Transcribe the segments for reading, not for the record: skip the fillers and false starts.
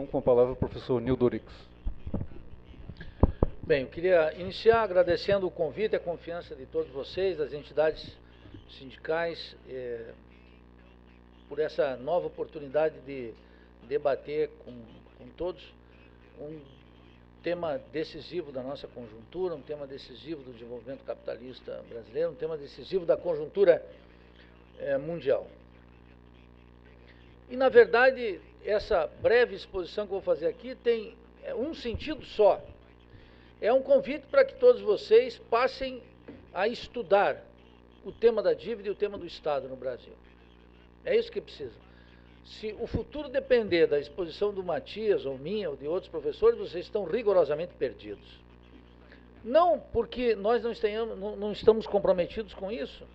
Educação. Com a palavra o professor Nildo Orix. Bem, eu queria iniciar agradecendo o convite e a confiança de todos vocês, das entidades sindicais, por essa nova oportunidade de debater com todos um tema decisivo da nossa conjuntura, um tema decisivo do desenvolvimento capitalista brasileiro, um tema decisivo da conjuntura mundial. E, na verdade, essa breve exposição que eu vou fazer aqui tem um sentido só. É um convite para que todos vocês passem a estudar o tema da dívida e o tema do Estado no Brasil. É isso que precisa. Se o futuro depender da exposição do Matias, ou minha, ou de outros professores, vocês estão rigorosamente perdidos. Não porque nós não estamos comprometidos com isso.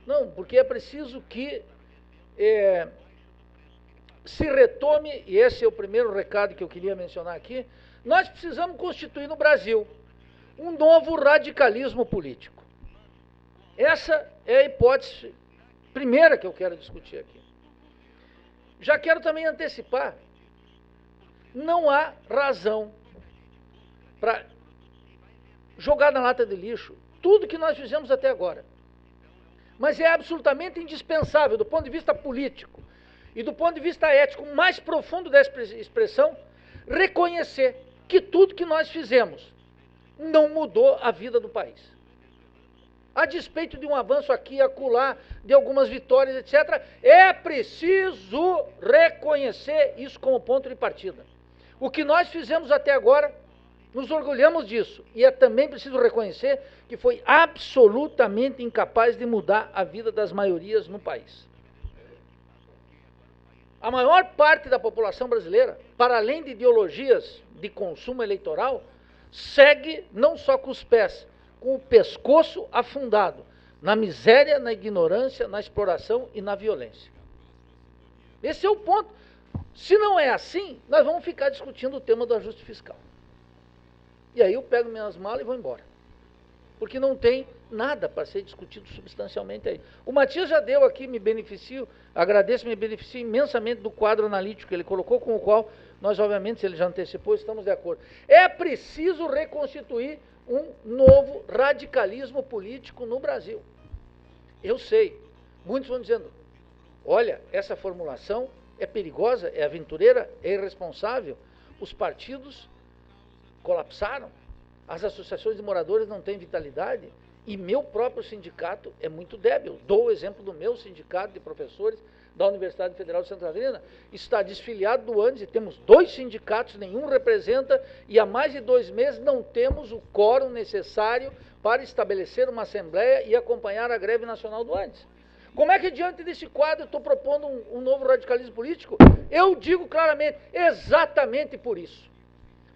Não, porque é preciso que se retome, e esse é o primeiro recado que eu queria mencionar aqui, nós precisamos constituir no Brasil um novo radicalismo político. Essa é a hipótese primeira que eu quero discutir aqui. Já quero também antecipar, não há razão para jogar na lata de lixo tudo que nós fizemos até agora. Mas é absolutamente indispensável, do ponto de vista político e do ponto de vista ético mais profundo dessa expressão, reconhecer que tudo que nós fizemos não mudou a vida do país. A despeito de um avanço aqui e acolá, de algumas vitórias, etc., é preciso reconhecer isso como ponto de partida. O que nós fizemos até agora, nos orgulhamos disso. E é também preciso reconhecer que foi absolutamente incapaz de mudar a vida das maiorias no país. A maior parte da população brasileira, para além de ideologias de consumo eleitoral, segue não só com os pés, com o pescoço afundado na miséria, na ignorância, na exploração e na violência. Esse é o ponto. Se não é assim, nós vamos ficar discutindo o tema do ajuste fiscal. E aí eu pego minhas malas e vou embora. Porque não tem nada para ser discutido substancialmente aí. O Matias já deu aqui, me beneficio imensamente do quadro analítico que ele colocou, com o qual nós, obviamente, se ele já antecipou, estamos de acordo. É preciso reconstituir um novo radicalismo político no Brasil. Eu sei, muitos vão dizendo, olha, essa formulação é perigosa, é aventureira, é irresponsável. Os partidos colapsaram, as associações de moradores não têm vitalidade e meu próprio sindicato é muito débil. Dou o exemplo do meu sindicato de professores da Universidade Federal de Santa Catarina, está desfiliado do ANDES e temos 2 sindicatos, nenhum representa, e há mais de 2 meses não temos o quórum necessário para estabelecer uma assembleia e acompanhar a greve nacional do ANDES. Como é que diante desse quadro eu estou propondo um novo radicalismo político? Eu digo claramente, exatamente por isso.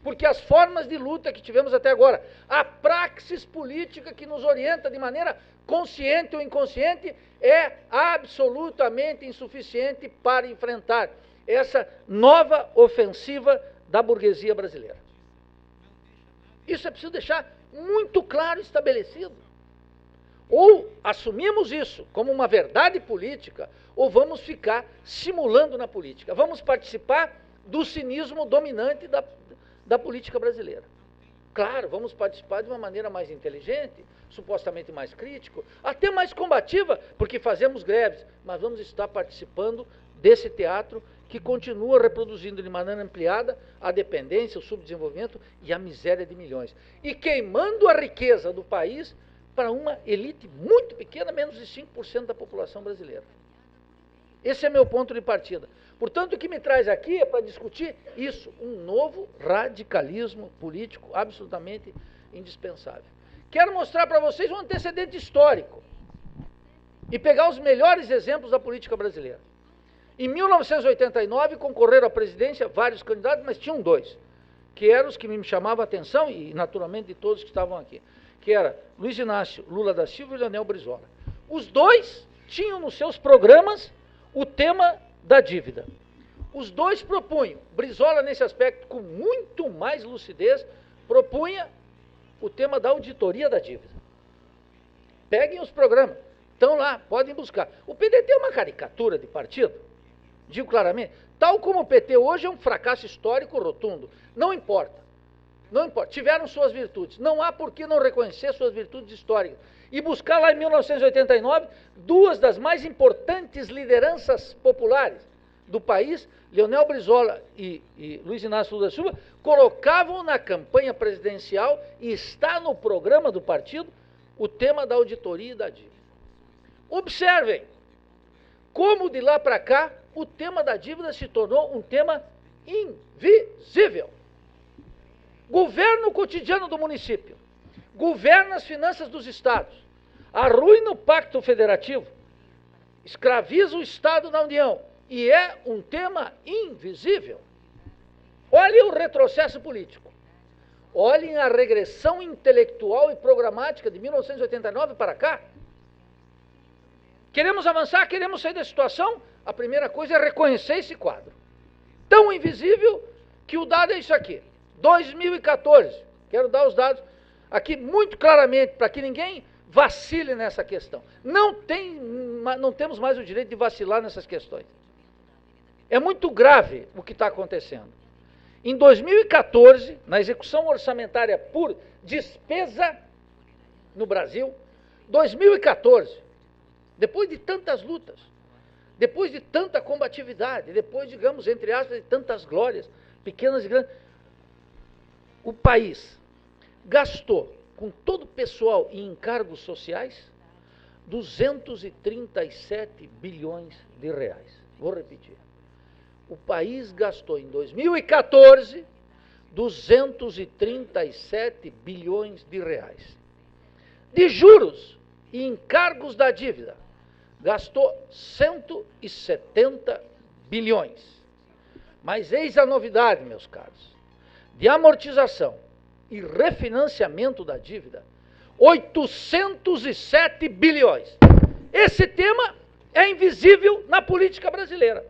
Porque as formas de luta que tivemos até agora, a praxis política que nos orienta de maneira consciente ou inconsciente, é absolutamente insuficiente para enfrentar essa nova ofensiva da burguesia brasileira. Isso é preciso deixar muito claro e estabelecido. Ou assumimos isso como uma verdade política, ou vamos ficar simulando na política. Vamos participar do cinismo dominante da política brasileira. Claro, vamos participar de uma maneira mais inteligente, supostamente mais crítico, até mais combativa, porque fazemos greves, mas vamos estar participando desse teatro que continua reproduzindo de maneira ampliada a dependência, o subdesenvolvimento e a miséria de milhões. E queimando a riqueza do país para uma elite muito pequena, menos de 5% da população brasileira. Esse é meu ponto de partida. Portanto, o que me traz aqui é para discutir isso, um novo radicalismo político absolutamente indispensável. Quero mostrar para vocês um antecedente histórico e pegar os melhores exemplos da política brasileira. Em 1989, concorreram à presidência vários candidatos, mas tinham 2, que eram os que me chamavam a atenção, e naturalmente de todos que estavam aqui, que era Luiz Inácio Lula da Silva e Leonel Brizola. Os 2 tinham nos seus programas o tema da dívida. Os 2 propunham, Brizola nesse aspecto com muito mais lucidez, propunha o tema da auditoria da dívida. Peguem os programas, estão lá, podem buscar. O PDT é uma caricatura de partido, digo claramente, Tal como o PT hoje é um fracasso histórico rotundo. Não importa. Não importa. Tiveram suas virtudes. Não há por que não reconhecer suas virtudes históricas. E buscar lá em 1989 duas das mais importantes lideranças populares do país, Leonel Brizola e Luiz Inácio Lula da Silva, colocavam na campanha presidencial, e está no programa do partido, o tema da auditoria e da dívida. Observem como de lá para cá o tema da dívida se tornou um tema invisível. Governa o cotidiano do município, governa as finanças dos estados, arruina o pacto federativo, escraviza o Estado na União, e é um tema invisível. Olhem o retrocesso político, olhem a regressão intelectual e programática de 1989 para cá. Queremos avançar, queremos sair da situação, a primeira coisa é reconhecer esse quadro. Tão invisível que o dado é isso aqui. 2014, quero dar os dados aqui muito claramente, para que ninguém vacile nessa questão. Não temos mais o direito de vacilar nessas questões. É muito grave o que está acontecendo. Em 2014, na execução orçamentária por despesa no Brasil, 2014, depois de tantas lutas, depois de tanta combatividade, depois, digamos, entre aspas, de tantas glórias, pequenas e grandes, o país gastou, com todo o pessoal e encargos sociais, 237 bilhões de reais. Vou repetir. O país gastou em 2014 237 bilhões de reais. De juros e encargos da dívida, gastou 170 bilhões. Mas eis a novidade, meus caros. De amortização e refinanciamento da dívida, 807 bilhões. Esse tema é invisível na política brasileira.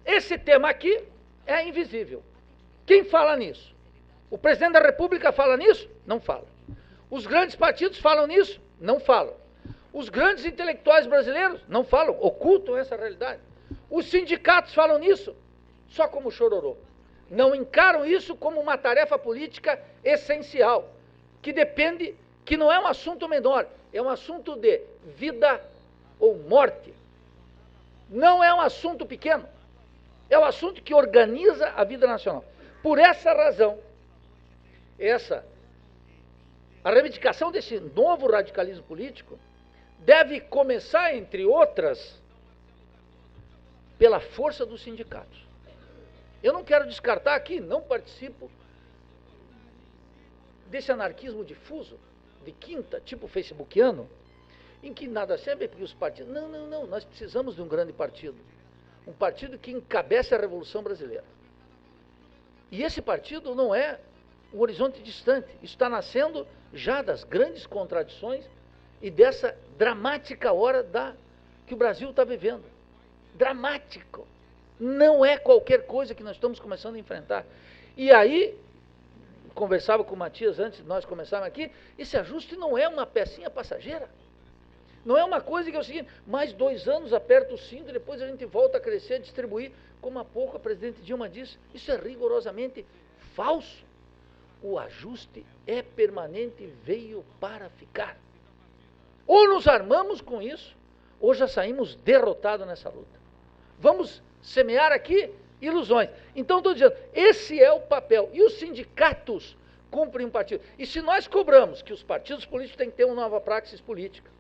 Esse tema aqui é invisível. Quem fala nisso? O presidente da República fala nisso? Não fala. Os grandes partidos falam nisso? Não falam. Os grandes intelectuais brasileiros? Não falam, ocultam essa realidade. Os sindicatos falam nisso? Só como chororô. Não encaram isso como uma tarefa política essencial, que depende, que não é um assunto menor, é um assunto de vida ou morte. Não é um assunto pequeno, é um assunto que organiza a vida nacional. Por essa razão, a reivindicação desse novo radicalismo político deve começar, entre outras, pela força dos sindicatos. Eu não quero descartar aqui, não participo desse anarquismo difuso, de quinta, tipo facebookiano, em que nada serve porque os partidos... Não, nós precisamos de um grande partido. Um partido que encabece a Revolução Brasileira. E esse partido não é um horizonte distante. Isso está nascendo já das grandes contradições e dessa dramática hora que o Brasil está vivendo. Dramático. Não é qualquer coisa que nós estamos começando a enfrentar. E aí, conversava com o Matias antes de nós começarmos aqui, esse ajuste não é uma pecinha passageira. Não é uma coisa que é o seguinte, mais 2 anos aperta o cinto e depois a gente volta a crescer, a distribuir, como há pouco a presidente Dilma disse. Isso é rigorosamente falso. O ajuste é permanente e veio para ficar. Ou nos armamos com isso, ou já saímos derrotados nessa luta. Vamos semear aqui ilusões. Então, estou dizendo, esse é o papel. E os sindicatos cumprem um partido. E se nós cobramos que os partidos políticos têm que ter uma nova praxis política,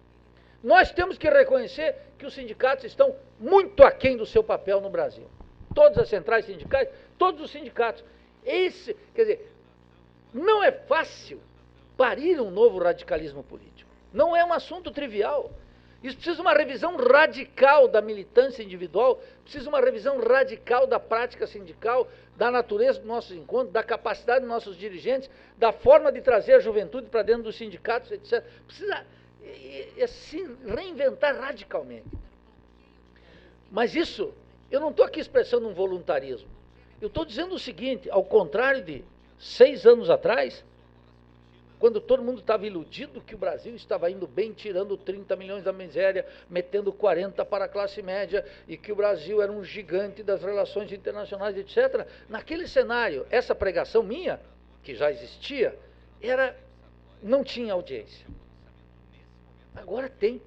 nós temos que reconhecer que os sindicatos estão muito aquém do seu papel no Brasil. Todas as centrais sindicais, todos os sindicatos. Quer dizer, não é fácil parir um novo radicalismo político. Não é um assunto trivial. Isso precisa de uma revisão radical da militância individual, precisa de uma revisão radical da prática sindical, da natureza dos nossos encontros, da capacidade dos nossos dirigentes, da forma de trazer a juventude para dentro dos sindicatos, etc. Precisa se reinventar radicalmente. Mas isso, eu não estou aqui expressando um voluntarismo. Eu estou dizendo o seguinte, ao contrário de 6 anos atrás, quando todo mundo estava iludido que o Brasil estava indo bem, tirando 30 milhões da miséria, metendo 40 para a classe média, e que o Brasil era um gigante das relações internacionais, etc. Naquele cenário, essa pregação minha, que já existia, não tinha audiência. Agora tem.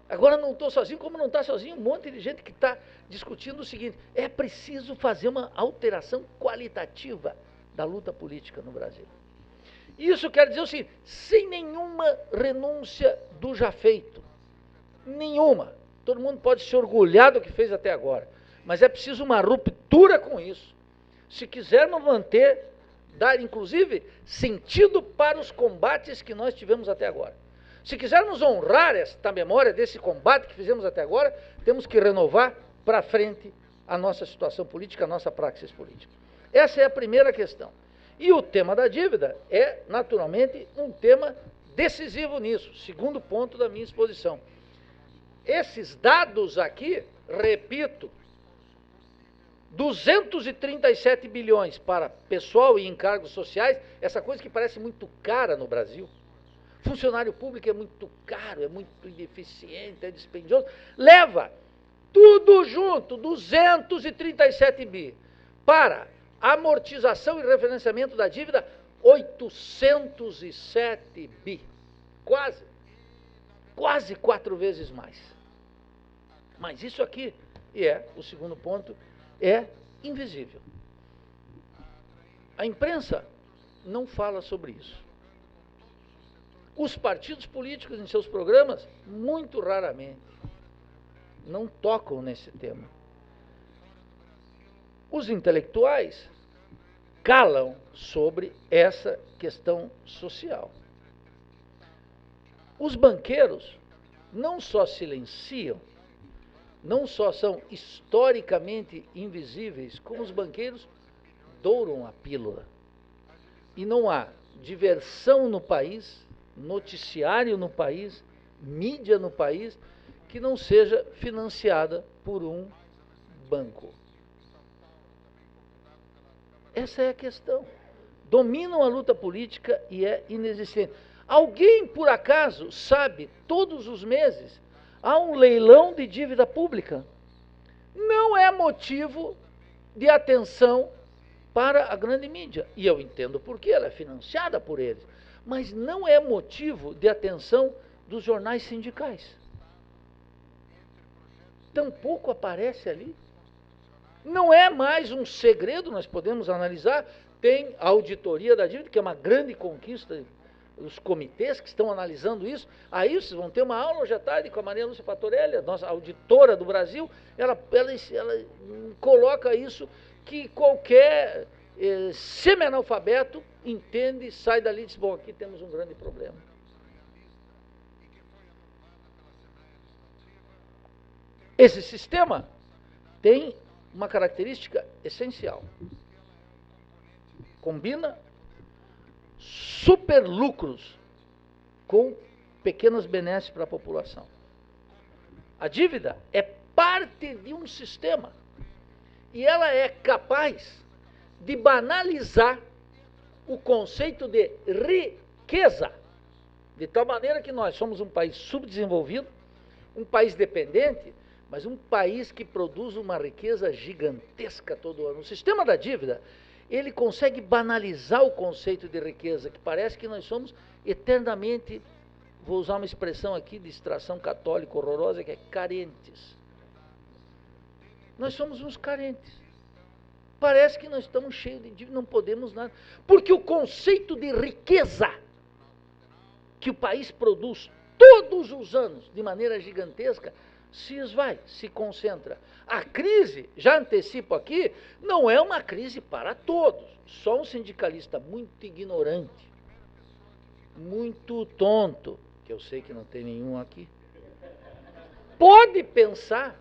Agora não estou sozinho, como não está sozinho um monte de gente que está discutindo o seguinte: é preciso fazer uma alteração qualitativa da luta política no Brasil. Isso quer dizer o seguinte: sem nenhuma renúncia do já feito. Nenhuma. Todo mundo pode se orgulhar do que fez até agora. Mas é preciso uma ruptura com isso. Se quisermos manter, dar inclusive sentido para os combates que nós tivemos até agora. Se quisermos honrar esta memória desse combate que fizemos até agora, temos que renovar para frente a nossa situação política, a nossa praxis política. Essa é a primeira questão. E o tema da dívida é, naturalmente, um tema decisivo nisso, segundo ponto da minha exposição. Esses dados aqui, repito, 237 bilhões para pessoal e encargos sociais, essa coisa que parece muito cara no Brasil. Funcionário público é muito caro, é muito ineficiente, é dispendioso. Leva tudo junto, 237 bi. Para amortização e refinanciamento da dívida, 807 bi. Quase 4 vezes mais. Mas isso aqui, o segundo ponto, é invisível. A imprensa não fala sobre isso. Os partidos políticos, em seus programas, muito raramente, não tocam nesse tema. Os intelectuais calam sobre essa questão social. Os banqueiros não só silenciam, não só são historicamente invisíveis, como os banqueiros douram a pílula. E não há diversão no país, noticiário no país, mídia no país, que não seja financiada por um banco. Essa é a questão. Dominam a luta política e é inexistente. Alguém, por acaso, sabe, todos os meses, há um leilão de dívida pública? Não é motivo de atenção para a grande mídia. E eu entendo por quê, ela é financiada por eles. Mas não é motivo de atenção dos jornais sindicais. Tampouco aparece ali. Não é mais um segredo, nós podemos analisar. Tem a auditoria da dívida, que é uma grande conquista, os comitês que estão analisando isso. Aí vocês vão ter uma aula hoje à tarde com a Maria Lúcia Patorelli, a nossa auditora do Brasil. Ela coloca isso, que qualquer semi-analfabeto entende, sai dali e diz: bom, aqui temos um grande problema. Esse sistema tem uma característica essencial. Combina superlucros com pequenas benesses para a população. A dívida é parte de um sistema e ela é capaz de banalizar o conceito de riqueza, de tal maneira que nós somos um país subdesenvolvido, um país dependente, mas um país que produz uma riqueza gigantesca todo ano. O sistema da dívida, ele consegue banalizar o conceito de riqueza, que parece que nós somos eternamente, vou usar uma expressão aqui de extração católica horrorosa, que é carentes. Nós somos uns carentes. Parece que nós estamos cheios de dívida, não podemos nada. Porque o conceito de riqueza que o país produz todos os anos, de maneira gigantesca, se esvai, se concentra. A crise, já antecipo aqui, não é uma crise para todos. Só um sindicalista muito ignorante, muito tonto, que eu sei que não tem nenhum aqui, pode pensar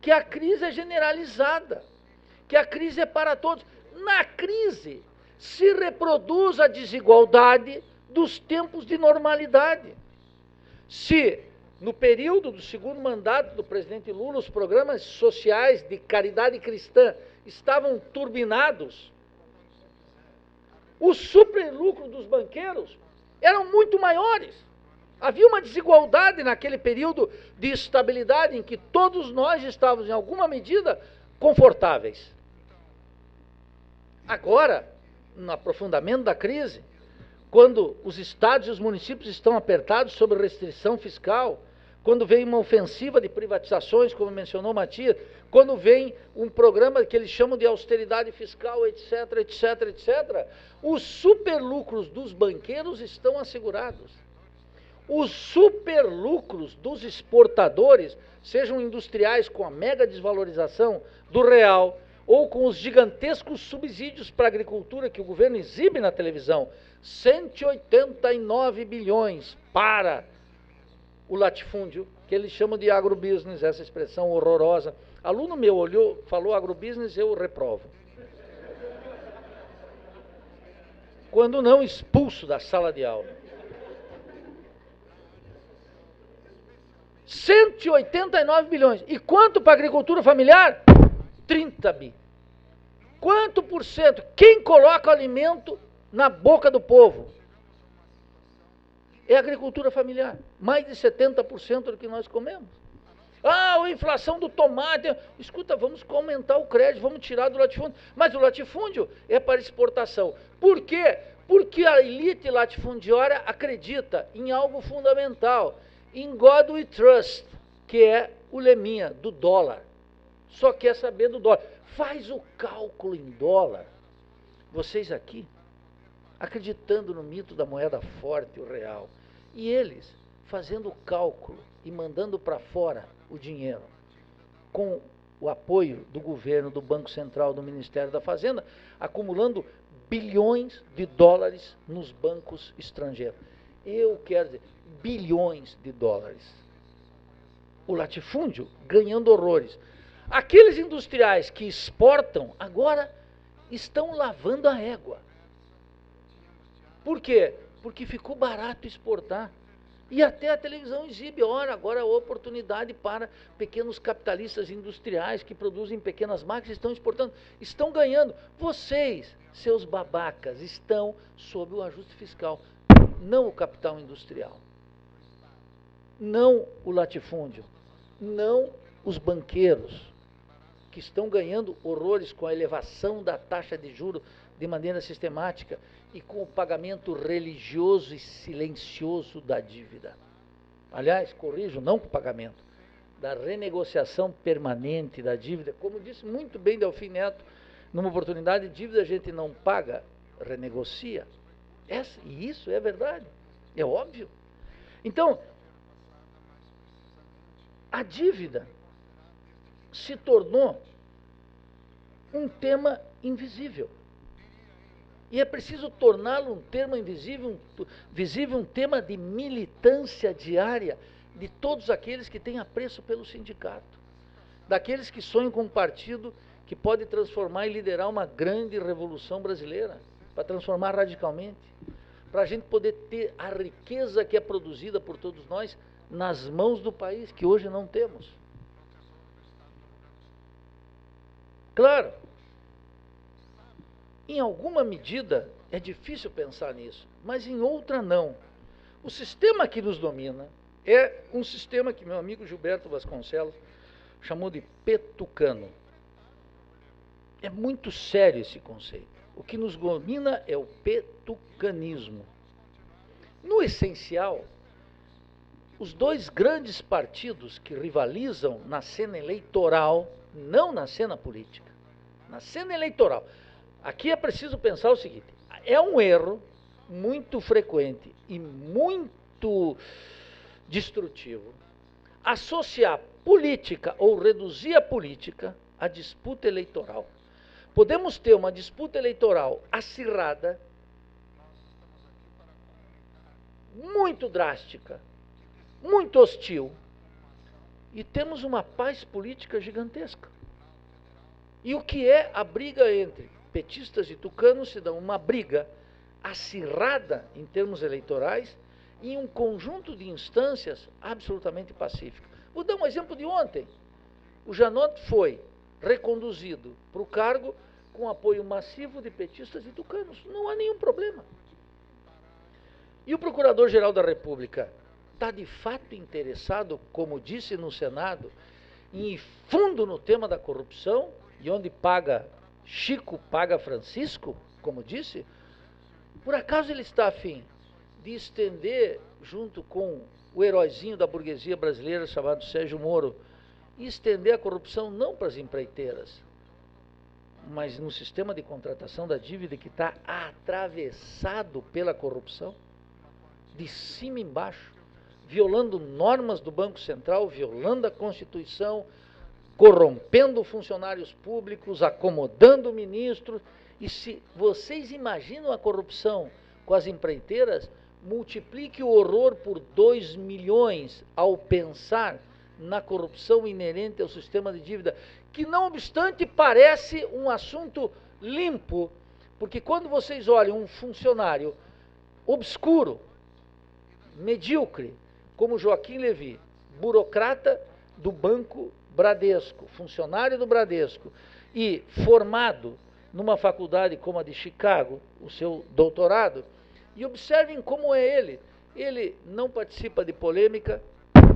que a crise é generalizada, que a crise é para todos. Na crise se reproduz a desigualdade dos tempos de normalidade. Se no período do segundo mandato do presidente Lula, os programas sociais de caridade cristã estavam turbinados, o superlucro dos banqueiros eram muito maiores. Havia uma desigualdade naquele período de estabilidade em que todos nós estávamos, em alguma medida, confortáveis. Agora, no aprofundamento da crise, quando os estados e os municípios estão apertados sob restrição fiscal, quando vem uma ofensiva de privatizações, como mencionou Matias, quando vem um programa que eles chamam de austeridade fiscal, etc, etc, etc, os superlucros dos banqueiros estão assegurados. Os superlucros dos exportadores, sejam industriais com a mega desvalorização do real, ou com os gigantescos subsídios para a agricultura que o governo exibe na televisão, 189 bilhões para o latifúndio, que eles chamam de agrobusiness, essa expressão horrorosa. Aluno meu olhou, falou agrobusiness, eu reprovo. Quando não, expulso da sala de aula. 189 bilhões. E quanto para a agricultura familiar? 30 bi. Quanto por cento? Quem coloca o alimento na boca do povo? É a agricultura familiar. Mais de 70% do que nós comemos. Ah, a inflação do tomate. Escuta, vamos aumentar o crédito, vamos tirar do latifúndio. Mas o latifúndio é para exportação. Por quê? Porque a elite latifundiária acredita em algo fundamental. In God we trust, que é o leminha do dólar. Só quer saber do dólar. Faz o cálculo em dólar. Vocês aqui, acreditando no mito da moeda forte, o real, e eles fazendo o cálculo e mandando para fora o dinheiro, com o apoio do governo, do Banco Central, do Ministério da Fazenda, acumulando bilhões de dólares nos bancos estrangeiros. Eu quero dizer, bilhões de dólares. O latifúndio ganhando horrores. Aqueles industriais que exportam, agora estão lavando a régua. Por quê? Porque ficou barato exportar. E até a televisão exibe, ora, agora a oportunidade para pequenos capitalistas industriais que produzem pequenas máquinas, estão exportando, estão ganhando. Vocês, seus babacas, estão sob o ajuste fiscal, não o capital industrial, não o latifúndio, não os banqueiros, que estão ganhando horrores com a elevação da taxa de juros de maneira sistemática e com o pagamento religioso e silencioso da dívida. Aliás, corrijo, não com o pagamento, da renegociação permanente da dívida. Como disse muito bem Delfim Neto, numa oportunidade, dívida a gente não paga, renegocia. E isso é verdade, é óbvio. Então, a dívida se tornou um tema invisível. E é preciso torná-lo um tema visível, um tema de militância diária de todos aqueles que têm apreço pelo sindicato, daqueles que sonham com um partido que pode transformar e liderar uma grande revolução brasileira, para transformar radicalmente, para a gente poder ter a riqueza que é produzida por todos nós nas mãos do país, que hoje não temos. Claro, em alguma medida é difícil pensar nisso, mas em outra não. O sistema que nos domina é um sistema que meu amigo Gilberto Vasconcelos chamou de petucano. É muito sério esse conceito. O que nos domina é o petucanismo. No essencial, os dois grandes partidos que rivalizam na cena eleitoral, não na cena política, na cena eleitoral. Aqui é preciso pensar o seguinte, é um erro muito frequente e muito destrutivo associar política ou reduzir a política à disputa eleitoral. Podemos ter uma disputa eleitoral acirrada, muito drástica, muito hostil, e temos uma paz política gigantesca. E o que é a briga entre petistas e tucanos? Se dá uma briga acirrada em termos eleitorais em um conjunto de instâncias absolutamente pacíficas. Vou dar um exemplo de ontem. O Janot foi reconduzido para o cargo com apoio massivo de petistas e tucanos. Não há nenhum problema. E o Procurador-Geral da República está de fato interessado, como disse no Senado, em ir fundo no tema da corrupção, e onde paga Chico, paga Francisco, como disse? Por acaso ele está afim de estender, junto com o heróizinho da burguesia brasileira chamado Sérgio Moro, e estender a corrupção não para as empreiteiras, mas no sistema de contratação da dívida que está atravessado pela corrupção, de cima embaixo, violando normas do Banco Central, violando a Constituição, corrompendo funcionários públicos, acomodando ministros. E se vocês imaginam a corrupção com as empreiteiras, multiplique o horror por 2 milhões ao pensar na corrupção inerente ao sistema de dívida, que não obstante parece um assunto limpo, porque quando vocês olham um funcionário obscuro, medíocre, como Joaquim Levy, burocrata do Banco Bradesco, funcionário do Bradesco, e formado numa faculdade como a de Chicago, o seu doutorado, e observem como é ele. Ele não participa de polêmica,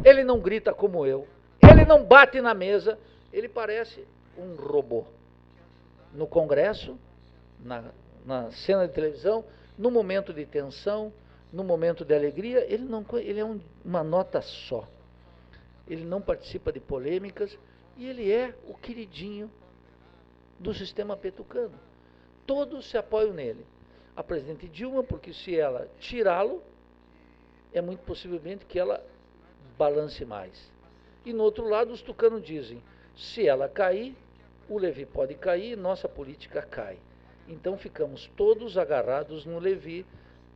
ele não grita como eu, ele não bate na mesa, ele parece um robô. No Congresso, na cena de televisão, no momento de tensão, no momento de alegria, ele é uma nota só. Ele não participa de polêmicas e ele é o queridinho do sistema petucano. Todos se apoiam nele. A presidente Dilma, porque se ela tirá-lo, é muito possivelmente que ela balance mais. E no outro lado, os tucanos dizem, se ela cair, o Levy pode cair, nossa política cai. Então ficamos todos agarrados no Levy,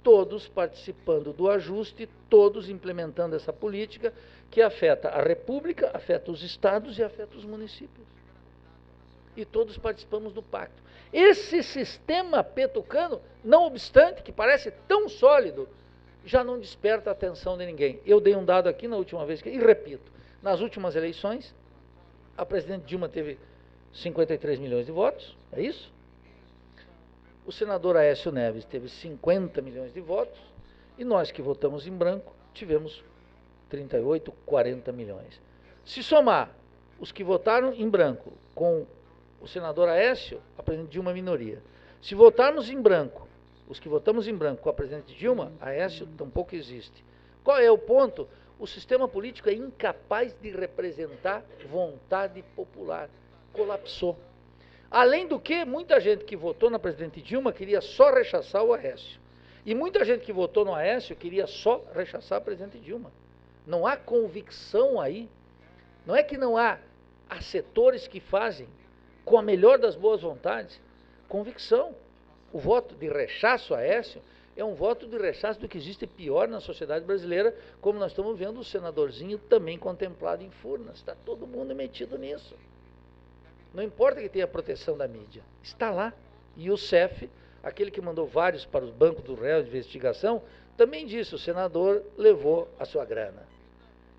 todos participando do ajuste, todos implementando essa política que afeta a República, afeta os estados e afeta os municípios. E todos participamos do pacto. Esse sistema petucano, não obstante, que parece tão sólido, já não desperta a atenção de ninguém. Eu dei um dado aqui na última vez, e repito, nas últimas eleições, a presidente Dilma teve 53 milhões de votos, é isso? O senador Aécio Neves teve 50 milhões de votos, e nós que votamos em branco tivemos 38, 40 milhões. Se somar os que votaram em branco com o senador Aécio, a presidente Dilma é minoria. Se votarmos em branco, os que votamos em branco com a presidente Dilma, Aécio tampouco existe. Qual é o ponto? O sistema político é incapaz de representar vontade popular. Colapsou. Além do que, muita gente que votou na presidente Dilma queria só rechaçar o Aécio. E muita gente que votou no Aécio queria só rechaçar a presidente Dilma. Não há convicção aí. Não é que não há setores que fazem, com a melhor das boas vontades, convicção. O voto de rechaço a Aécio é um voto de rechaço do que existe pior na sociedade brasileira, como nós estamos vendo o senadorzinho também contemplado em Furnas. Está todo mundo metido nisso. Não importa que tenha proteção da mídia, está lá. E o CEF, aquele que mandou vários para os bancos do réu de investigação, também disse, o senador levou a sua grana.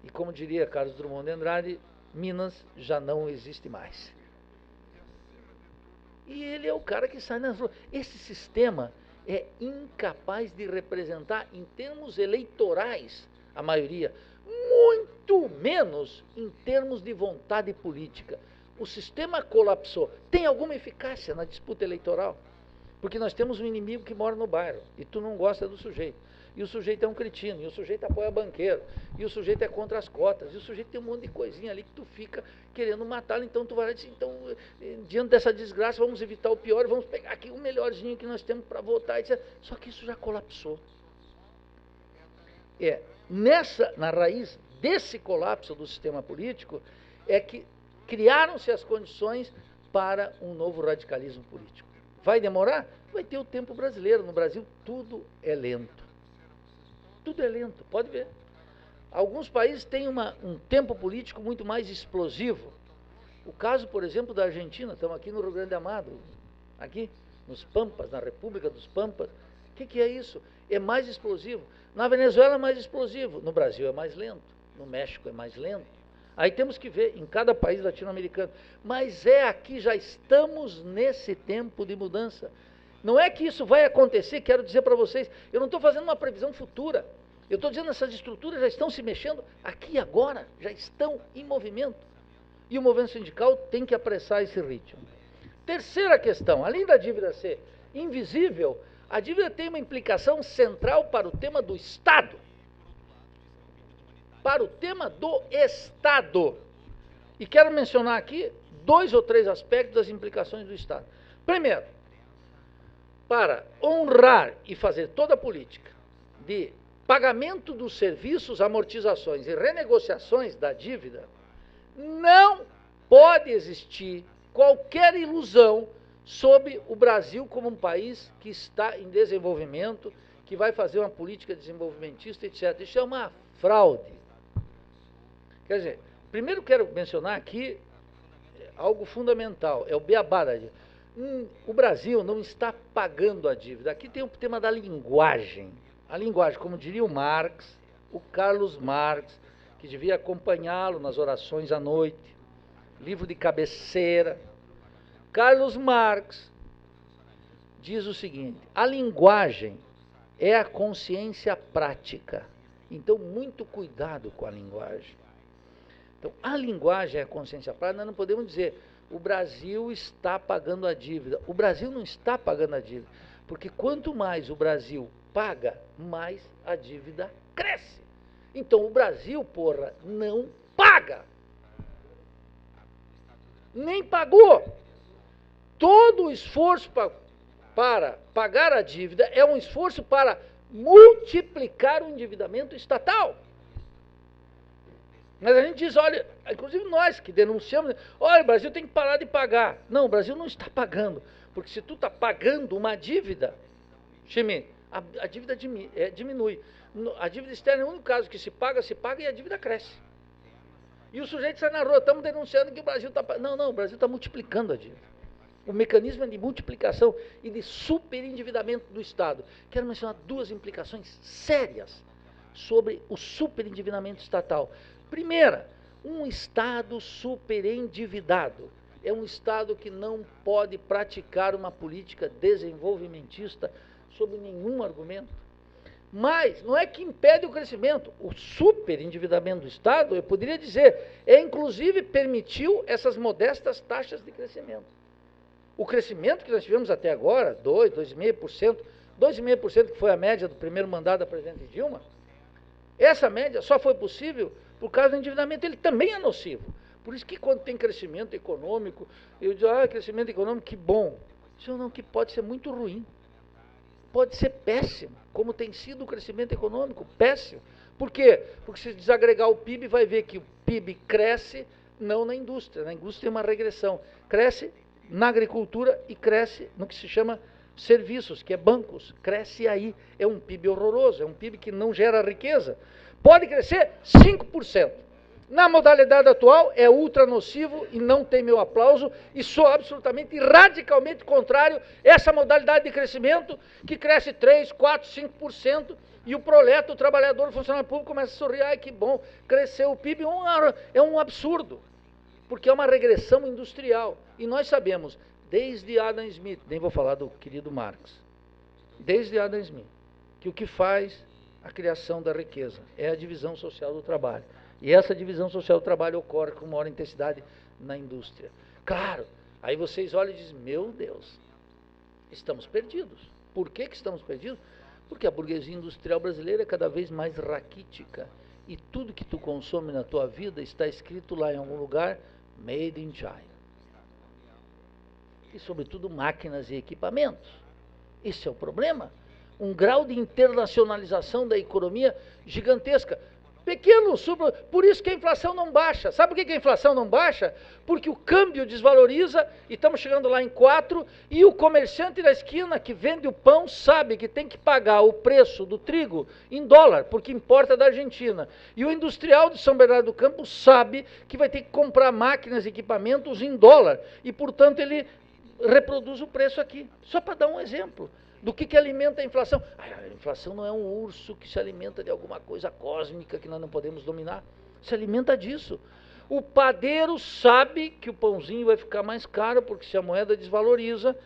E como diria Carlos Drummond de Andrade, Minas já não existe mais. E ele é o cara que sai nas ruas. Esse sistema é incapaz de representar, em termos eleitorais, a maioria, muito menos em termos de vontade política. O sistema colapsou. Tem alguma eficácia na disputa eleitoral? Porque nós temos um inimigo que mora no bairro e tu não gosta do sujeito. E o sujeito é um cretino, e o sujeito apoia banqueiro, e o sujeito é contra as cotas, e o sujeito tem um monte de coisinha ali que tu fica querendo matá-lo. Então tu vai lá e diz, então, diante dessa desgraça, vamos evitar o pior, vamos pegar aqui o melhorzinho que nós temos para votar. Só que isso já colapsou. Na raiz desse colapso do sistema político, é que criaram-se as condições para um novo radicalismo político. Vai demorar? Vai ter o tempo brasileiro. No Brasil, tudo é lento. Tudo é lento, pode ver. Alguns países têm um tempo político muito mais explosivo. O caso, por exemplo, da Argentina, estamos aqui no Rio Grande do Amado, aqui nos Pampas, na República dos Pampas. O que é isso? É mais explosivo. Na Venezuela é mais explosivo, no Brasil é mais lento, no México é mais lento. Aí temos que ver em cada país latino-americano. Mas aqui, já estamos nesse tempo de mudança. Não é que isso vai acontecer, quero dizer para vocês, eu não estou fazendo uma previsão futura. Eu estou dizendo que essas estruturas já estão se mexendo aqui e agora, já estão em movimento. E o movimento sindical tem que apressar esse ritmo. Terceira questão, além da dívida ser invisível, a dívida tem uma implicação central para o tema do Estado. Para o tema do Estado. E quero mencionar aqui 2 ou 3 aspectos das implicações do Estado. Primeiro, para honrar e fazer toda a política de pagamento dos serviços, amortizações e renegociações da dívida, não pode existir qualquer ilusão sobre o Brasil como um país que está em desenvolvimento, que vai fazer uma política desenvolvimentista, etc. Isso é uma fraude. Quer dizer, primeiro quero mencionar aqui algo fundamental, é o beabá da dívida. O Brasil não está pagando a dívida. Aqui tem o tema da linguagem. A linguagem, como diria o Marx, o Carlos Marx, que devia acompanhá-lo nas orações à noite, livro de cabeceira. Carlos Marx diz o seguinte: a linguagem é a consciência prática. Então, muito cuidado com a linguagem. Então, a linguagem é a consciência prática. Nós não podemos dizer o Brasil está pagando a dívida. O Brasil não está pagando a dívida, porque quanto mais o Brasil paga, mais a dívida cresce. Então, o Brasil, porra, não paga. Nem pagou. Todo o esforço para pagar a dívida é um esforço para multiplicar o endividamento estatal. Mas a gente diz, olha, inclusive nós que denunciamos, olha, o Brasil tem que parar de pagar. Não, o Brasil não está pagando, porque se tu está pagando uma dívida, Chimê, a dívida diminui. A dívida externa é o único caso que se paga e a dívida cresce. E o sujeito sai na rua, estamos denunciando que o Brasil está pagando. Não, o Brasil está multiplicando a dívida. O mecanismo é de multiplicação e de superendividamento do Estado. Quero mencionar 2 implicações sérias sobre o superendividamento estatal. Primeira, um Estado superendividado é um Estado que não pode praticar uma política desenvolvimentista sob nenhum argumento. Mas não é que impede o crescimento. O superendividamento do Estado, eu poderia dizer, inclusive permitiu essas modestas taxas de crescimento. O crescimento que nós tivemos até agora, 2,5%, 2,5% que foi a média do primeiro mandato da presidente Dilma, essa média só foi possível por causa do endividamento. Ele também é nocivo. Por isso que quando tem crescimento econômico, eu digo, crescimento econômico, que bom. Isso não, que pode ser muito ruim. Pode ser péssimo, como tem sido o crescimento econômico, péssimo. Por quê? Porque se desagregar o PIB, vai ver que o PIB cresce, não na indústria. Na indústria tem uma regressão. Cresce na agricultura e cresce no que se chama serviços, que é bancos. Cresce aí. É um PIB horroroso, é um PIB que não gera riqueza. Pode crescer 5%. Na modalidade atual é ultra nocivo e não tem meu aplauso e sou absolutamente e radicalmente contrário a essa modalidade de crescimento que cresce 3, 4, 5% e o proleto, o trabalhador, o funcionário público começa a sorrir, ai que bom, cresceu o PIB, é um absurdo, porque é uma regressão industrial. E nós sabemos, desde Adam Smith, nem vou falar do querido Marx, desde Adam Smith, que o que faz a criação da riqueza é a divisão social do trabalho. E essa divisão social do trabalho ocorre com maior intensidade na indústria. Claro, aí vocês olham e dizem, meu Deus, estamos perdidos. Por que estamos perdidos? Porque a burguesia industrial brasileira é cada vez mais raquítica. E tudo que tu consome na tua vida está escrito lá em algum lugar, Made in China. E sobretudo máquinas e equipamentos. Esse é o problema. Um grau de internacionalização da economia gigantesca. Pequeno, por isso que a inflação não baixa. Sabe por que a inflação não baixa? Porque o câmbio desvaloriza, e estamos chegando lá em 4, e o comerciante da esquina que vende o pão sabe que tem que pagar o preço do trigo em dólar, porque importa da Argentina. E o industrial de São Bernardo do Campo sabe que vai ter que comprar máquinas e equipamentos em dólar, e portanto ele reproduz o preço aqui. Só para dar um exemplo. Do que alimenta a inflação? A inflação não é um urso que se alimenta de alguma coisa cósmica que nós não podemos dominar. Se alimenta disso. O padeiro sabe que o pãozinho vai ficar mais caro, porque se a moeda desvaloriza,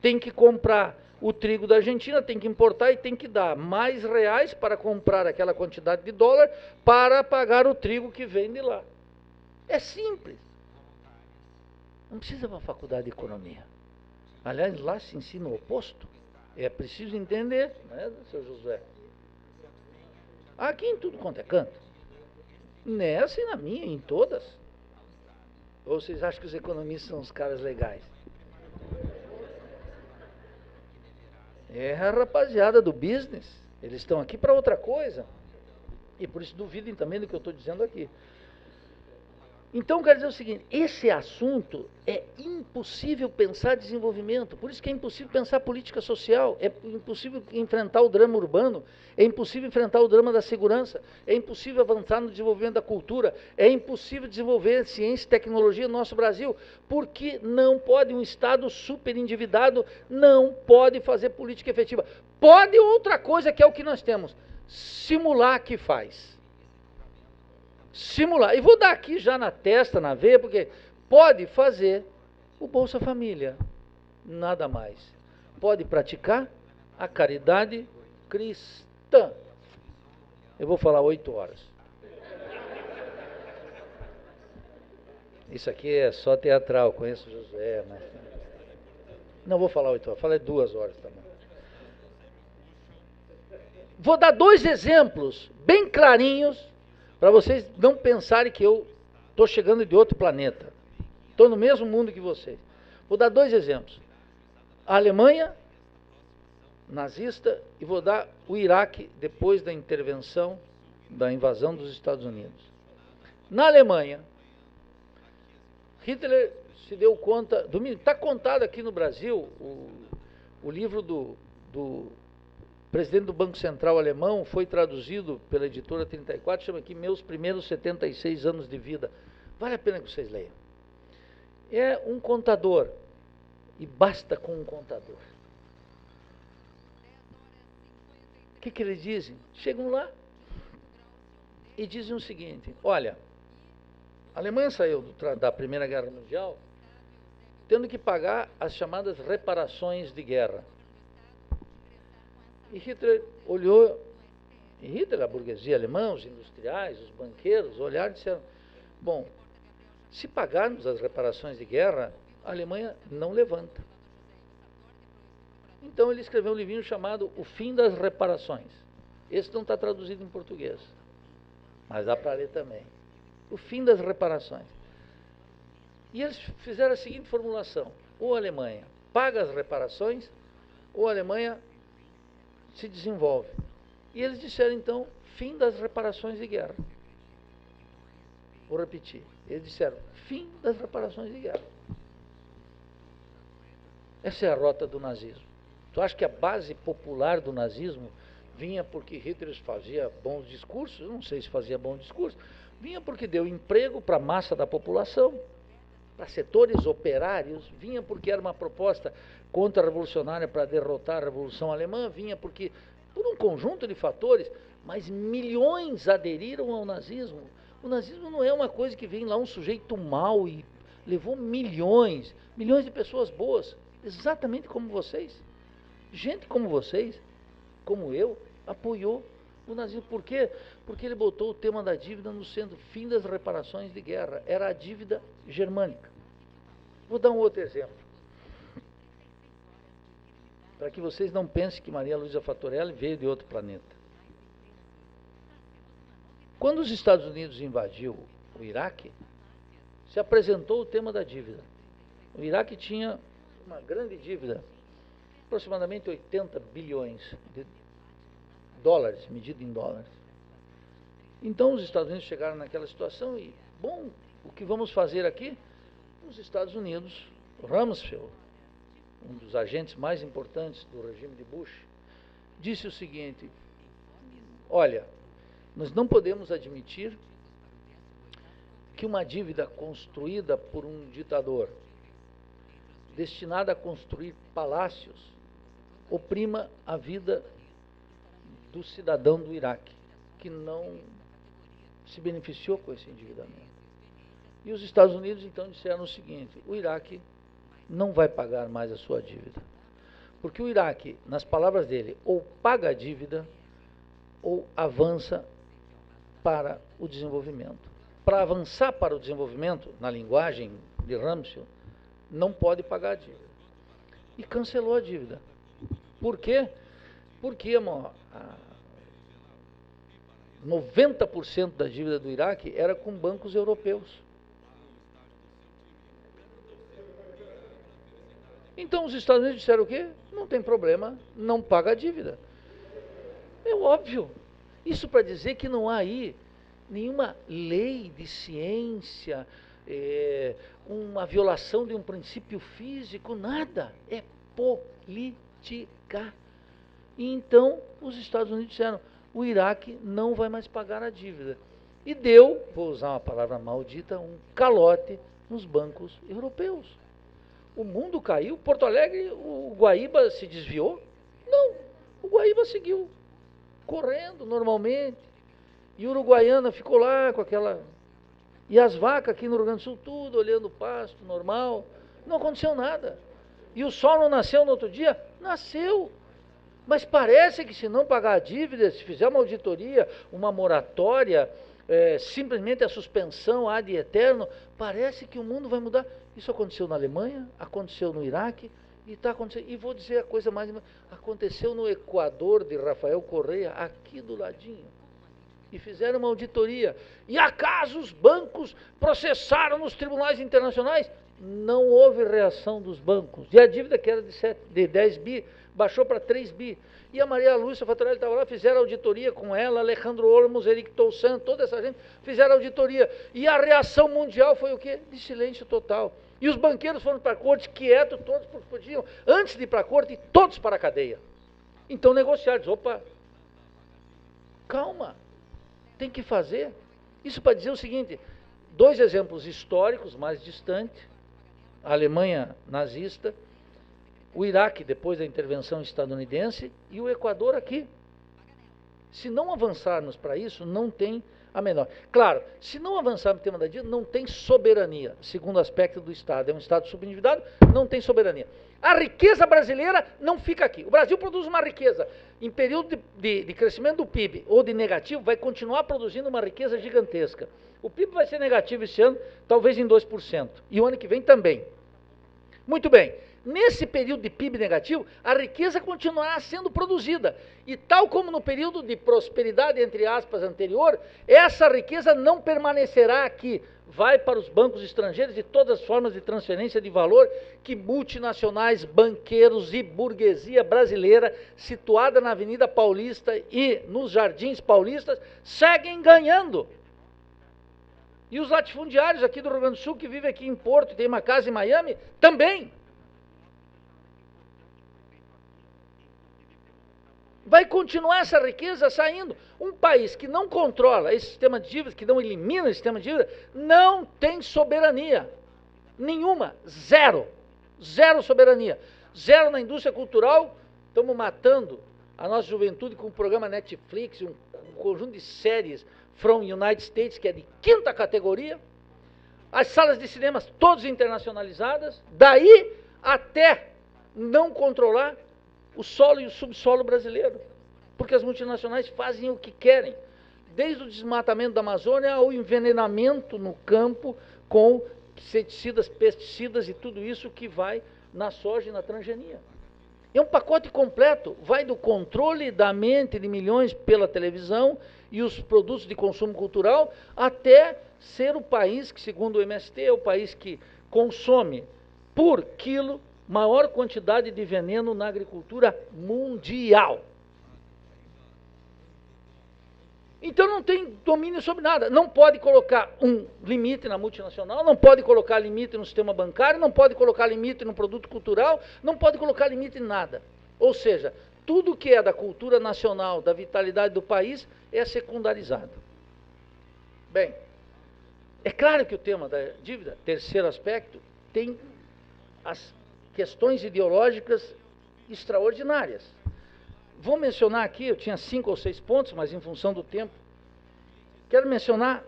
tem que comprar o trigo da Argentina, tem que importar e tem que dar mais reais para comprar aquela quantidade de dólar para pagar o trigo que vem de lá. É simples. Não precisa uma faculdade de economia. Aliás, lá se ensina o oposto. É preciso entender, né, seu Josué? Aqui em tudo quanto é canto. Nessa e na minha, em todas. Ou vocês acham que os economistas são os caras legais? É a rapaziada do business. Eles estão aqui para outra coisa. E por isso duvidem também do que eu estou dizendo aqui. Então, quero dizer o seguinte, esse assunto é impossível pensar desenvolvimento, por isso que é impossível pensar política social, é impossível enfrentar o drama urbano, é impossível enfrentar o drama da segurança, é impossível avançar no desenvolvimento da cultura, é impossível desenvolver ciência e tecnologia no nosso Brasil, porque não pode um Estado super endividado, não pode fazer política efetiva. Pode outra coisa que é o que nós temos, simular que faz. Simular. E vou dar aqui já na testa, na veia, porque pode fazer o Bolsa Família, nada mais. Pode praticar a caridade cristã. Eu vou falar 8 horas. Isso aqui é só teatral, conheço o José, mas... Não vou falar 8 horas, falei 2 horas também. Vou dar 2 exemplos bem clarinhos, para vocês não pensarem que eu estou chegando de outro planeta. Estou no mesmo mundo que vocês. Vou dar 2 exemplos. A Alemanha, nazista, e vou dar o Iraque, depois da intervenção, da invasão dos Estados Unidos. Na Alemanha, Hitler se deu conta... Está contado aqui no Brasil, o livro do presidente do Banco Central alemão, foi traduzido pela editora 34, chama aqui Meus Primeiros 76 Anos de Vida. Vale a pena que vocês leiam. É um contador, e basta com um contador. O que eles dizem? Chegam lá e dizem o seguinte, olha, a Alemanha saiu da Primeira Guerra Mundial tendo que pagar as chamadas reparações de guerra. E Hitler olhou, e Hitler, a burguesia alemã, os industriais, os banqueiros, olharam e disseram, bom, se pagarmos as reparações de guerra, a Alemanha não levanta. Então ele escreveu um livrinho chamado O Fim das Reparações. Esse não está traduzido em português, mas dá para ler também. O Fim das Reparações. E eles fizeram a seguinte formulação, ou a Alemanha paga as reparações, ou a Alemanha se desenvolve. E eles disseram, então, fim das reparações de guerra. Vou repetir. Eles disseram, fim das reparações de guerra. Essa é a rota do nazismo. Tu acha que a base popular do nazismo vinha porque Hitler fazia bons discursos? Eu não sei se fazia bons discursos. Vinha porque deu emprego para a massa da população, para setores operários, vinha porque era uma proposta contra-revolucionária para derrotar a Revolução Alemã, vinha porque, por um conjunto de fatores, mas milhões aderiram ao nazismo. O nazismo não é uma coisa que vem lá um sujeito mau e levou milhões de pessoas boas, exatamente como vocês. Gente como vocês, como eu, apoiou o nazismo. Por quê? Porque ele botou o tema da dívida no centro, fim das reparações de guerra. Era a dívida germânica. Vou dar um outro exemplo. Para que vocês não pensem que Maria Luiza Fatorelli veio de outro planeta. Quando os Estados Unidos invadiu o Iraque, se apresentou o tema da dívida. O Iraque tinha uma grande dívida, aproximadamente 80 bilhões de dólares, medido em dólares. Então os Estados Unidos chegaram naquela situação e, bom, o que vamos fazer aqui? Os Estados Unidos, Rumsfeld, um dos agentes mais importantes do regime de Bush, disse o seguinte, olha, nós não podemos admitir que uma dívida construída por um ditador, destinada a construir palácios, oprima a vida do cidadão do Iraque, que não se beneficiou com esse endividamento. E os Estados Unidos então disseram o seguinte, o Iraque não vai pagar mais a sua dívida. Porque o Iraque, nas palavras dele, ou paga a dívida ou avança para o desenvolvimento. Para avançar para o desenvolvimento, na linguagem de Ramsfeld, não pode pagar a dívida. E cancelou a dívida. Por quê? Porque, amor, 90% da dívida do Iraque era com bancos europeus. Então os Estados Unidos disseram o quê? Não tem problema, não paga a dívida. É óbvio. Isso para dizer que não há aí nenhuma lei de ciência, uma violação de um princípio físico, nada. É política. E então os Estados Unidos disseram, o Iraque não vai mais pagar a dívida. E deu, vou usar uma palavra maldita, um calote nos bancos europeus. O mundo caiu, Porto Alegre, o Guaíba se desviou? Não, o Guaíba seguiu correndo normalmente. E Uruguaiana ficou lá com aquela... E as vacas aqui no Rio Grande do Sul, tudo olhando o pasto, normal. Não aconteceu nada. E o sol não nasceu no outro dia? Nasceu. Mas parece que se não pagar a dívida, se fizer uma auditoria, uma moratória, simplesmente a suspensão ad eterno, parece que o mundo vai mudar. Isso aconteceu na Alemanha, aconteceu no Iraque, e está acontecendo. E vou dizer a coisa mais... Aconteceu no Equador de Rafael Correa, aqui do ladinho. E fizeram uma auditoria. E acaso os bancos processaram nos tribunais internacionais? Não houve reação dos bancos. E a dívida que era de 10 bi, baixou para 3 bi. E a Maria Lúcia Fatorelli estava lá, fizeram auditoria com ela, Alejandro Olmos, Eric Toussaint, toda essa gente, fizeram auditoria. E a reação mundial foi o quê? De silêncio total. E os banqueiros foram para a corte, quietos, todos porque podiam, antes de ir para a corte, todos para a cadeia. Então negociaram, diz, opa, calma, tem que fazer. Isso para dizer o seguinte, 2 exemplos históricos mais distantes, a Alemanha nazista, o Iraque depois da intervenção estadunidense e o Equador aqui. Se não avançarmos para isso, não tem a menor. Claro, se não avançarmos no tema da dívida, não tem soberania, segundo aspecto do Estado. É um Estado subendividado, não tem soberania. A riqueza brasileira não fica aqui. O Brasil produz uma riqueza. Em período de crescimento do PIB ou de negativo, vai continuar produzindo uma riqueza gigantesca. O PIB vai ser negativo esse ano, talvez em 2%. E o ano que vem também. Muito bem. Nesse período de PIB negativo, a riqueza continuará sendo produzida. E tal como no período de prosperidade, entre aspas, anterior, essa riqueza não permanecerá aqui. Vai para os bancos estrangeiros e todas as formas de transferência de valor que multinacionais, banqueiros e burguesia brasileira, situada na Avenida Paulista e nos Jardins Paulistas, seguem ganhando. E os latifundiários aqui do Rio Grande do Sul, que vivem aqui em Porto e tem uma casa em Miami, também. Vai continuar essa riqueza saindo. Um país que não controla esse sistema de dívidas, que não elimina esse sistema de dívida, não tem soberania. Nenhuma. Zero. Zero soberania. Zero na indústria cultural. Estamos matando a nossa juventude com o programa Netflix, um conjunto de séries from United States, que é de 5ª categoria. As salas de cinemas todas internacionalizadas. Daí até não controlar o solo e o subsolo brasileiro, porque as multinacionais fazem o que querem, desde o desmatamento da Amazônia ao envenenamento no campo com inseticidas, pesticidas e tudo isso que vai na soja e na transgenia. É um pacote completo, vai do controle da mente de milhões pela televisão e os produtos de consumo cultural, até ser o país que, segundo o MST, é o país que consome por quilo maior quantidade de veneno na agricultura mundial. Então não tem domínio sobre nada. Não pode colocar um limite na multinacional, não pode colocar limite no sistema bancário, não pode colocar limite no produto cultural, não pode colocar limite em nada. Ou seja, tudo que é da cultura nacional, da vitalidade do país, é secundarizado. Bem, é claro que o tema da dívida, terceiro aspecto, tem as questões ideológicas extraordinárias. Vou mencionar aqui, eu tinha 5 ou 6 pontos, mas em função do tempo, quero mencionar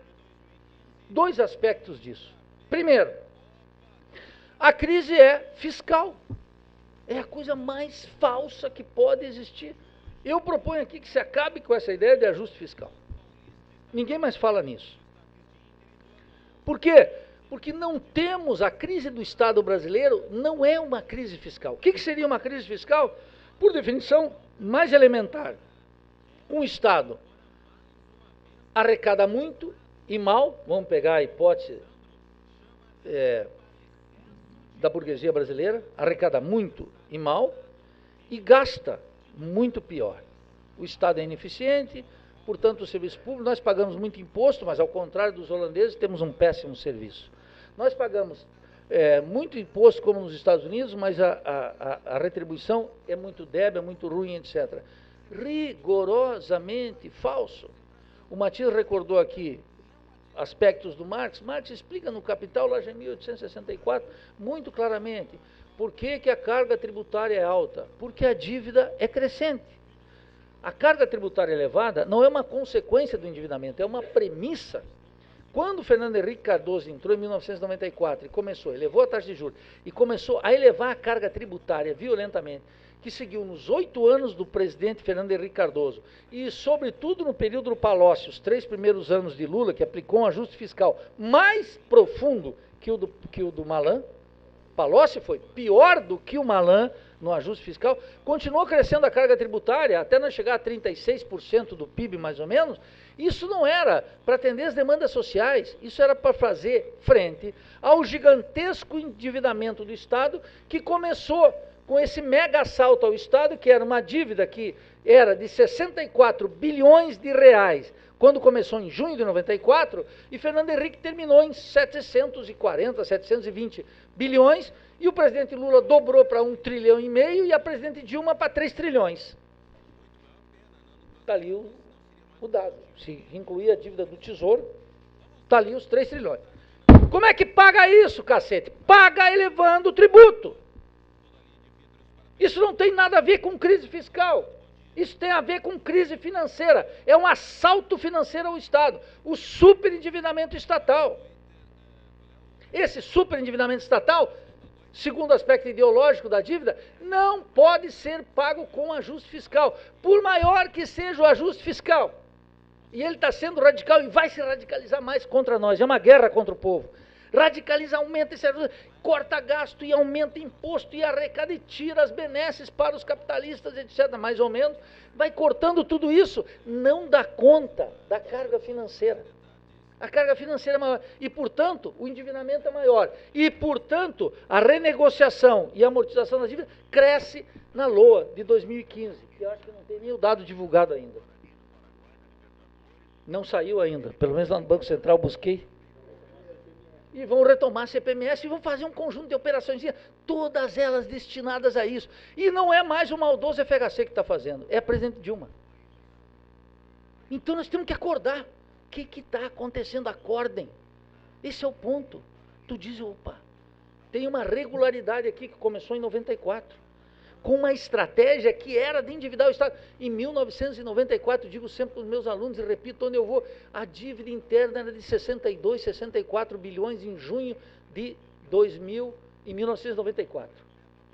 2 aspectos disso. Primeiro, a crise é fiscal. É a coisa mais falsa que pode existir. Eu proponho aqui que se acabe com essa ideia de ajuste fiscal. Ninguém mais fala nisso. Por quê? Porque não temos, a crise do Estado brasileiro não é uma crise fiscal. O que seria uma crise fiscal? Por definição, mais elementar. Um Estado arrecada muito e mal, vamos pegar a hipótese da burguesia brasileira, arrecada muito e mal, e gasta muito pior. O Estado é ineficiente, portanto, o serviço público, nós pagamos muito imposto, mas ao contrário dos holandeses, temos um péssimo serviço. Nós pagamos muito imposto, como nos Estados Unidos, mas a retribuição é muito débil, é muito ruim, etc. Rigorosamente falso. O Matias recordou aqui aspectos do Marx. Marx explica no Capital, lá em 1864, muito claramente, por que a carga tributária é alta. Porque a dívida é crescente. A carga tributária elevada não é uma consequência do endividamento, é uma premissa. Quando Fernando Henrique Cardoso entrou em 1994 e começou, elevou a taxa de juros e começou a elevar a carga tributária violentamente, que seguiu nos 8 anos do presidente Fernando Henrique Cardoso e, sobretudo, no período do Palocci, os 3 primeiros anos de Lula, que aplicou um ajuste fiscal mais profundo que o do Malan. Palocci foi pior do que o Malan no ajuste fiscal, continuou crescendo a carga tributária, até nós chegar a 36% do PIB, mais ou menos. Isso não era para atender as demandas sociais, isso era para fazer frente ao gigantesco endividamento do Estado, que começou com esse mega assalto ao Estado, que era uma dívida que era de 64 bilhões de reais, quando começou em junho de 94, e Fernando Henrique terminou em 740, 720 bilhões, e o presidente Lula dobrou para 1,5 trilhão e a presidente Dilma para 3 trilhões. Está ali o dado. Se incluir a dívida do Tesouro, está ali os 3 trilhões. Como é que paga isso, cacete? Paga elevando o tributo. Isso não tem nada a ver com crise fiscal. Isso tem a ver com crise financeira. É um assalto financeiro ao Estado. O superendividamento estatal. Esse superendividamento estatal, segundo o aspecto ideológico da dívida, não pode ser pago com ajuste fiscal, por maior que seja o ajuste fiscal. E ele está sendo radical e vai se radicalizar mais contra nós. É uma guerra contra o povo. Radicaliza, aumenta esse ajuste, corta gasto e aumenta imposto e arrecada e tira as benesses para os capitalistas, etc. Mais ou menos. Vai cortando tudo isso. Não dá conta da carga financeira. A carga financeira é maior e, portanto, o endividamento é maior. E, portanto, a renegociação e a amortização da dívida cresce na LOA de 2015, que eu acho que não tem nem o dado divulgado ainda. Não saiu ainda, pelo menos lá no Banco Central busquei. E vão retomar a CPMS e vão fazer um conjunto de operações, todas elas destinadas a isso. E não é mais o maldoso FHC que está fazendo, é a presidente Dilma. Então nós temos que acordar. O que está acontecendo? Acordem. Esse é o ponto. Tu diz, opa, tem uma regularidade aqui que começou em 94, com uma estratégia que era de endividar o Estado. Em 1994, digo sempre para os meus alunos e repito onde eu vou, a dívida interna era de 62, 64 bilhões em junho de 1994.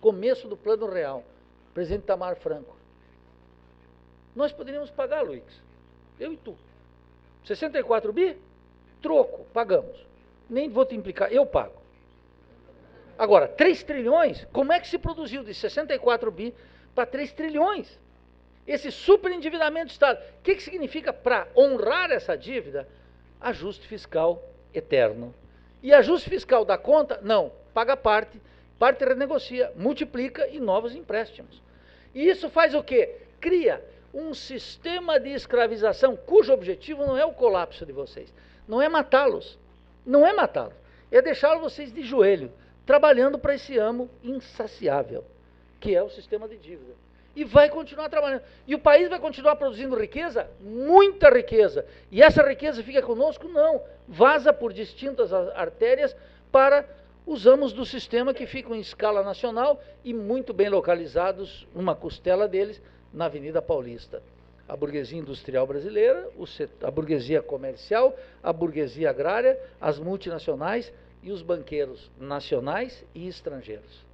Começo do Plano Real. Presidente Itamar Franco. Nós poderíamos pagar, Luiz, eu e tu. 64 bi, troco, pagamos. Nem vou te implicar, eu pago. Agora, 3 trilhões, como é que se produziu de 64 bi para 3 trilhões? Esse superendividamento do Estado. O que significa, para honrar essa dívida? Ajuste fiscal eterno. E ajuste fiscal da conta? Não, paga parte renegocia, multiplica e novos empréstimos. E isso faz o quê? Cria um sistema de escravização cujo objetivo não é o colapso de vocês, não é matá-los, é deixá-los vocês de joelho, trabalhando para esse amo insaciável, que é o sistema de dívida. E vai continuar trabalhando. E o país vai continuar produzindo riqueza, muita riqueza. E essa riqueza fica conosco? Não. Vaza por distintas artérias para os amos do sistema que ficam em escala nacional e muito bem localizados, uma costela deles, na Avenida Paulista. A burguesia industrial brasileira, a burguesia comercial, a burguesia agrária, as multinacionais e os banqueiros nacionais e estrangeiros.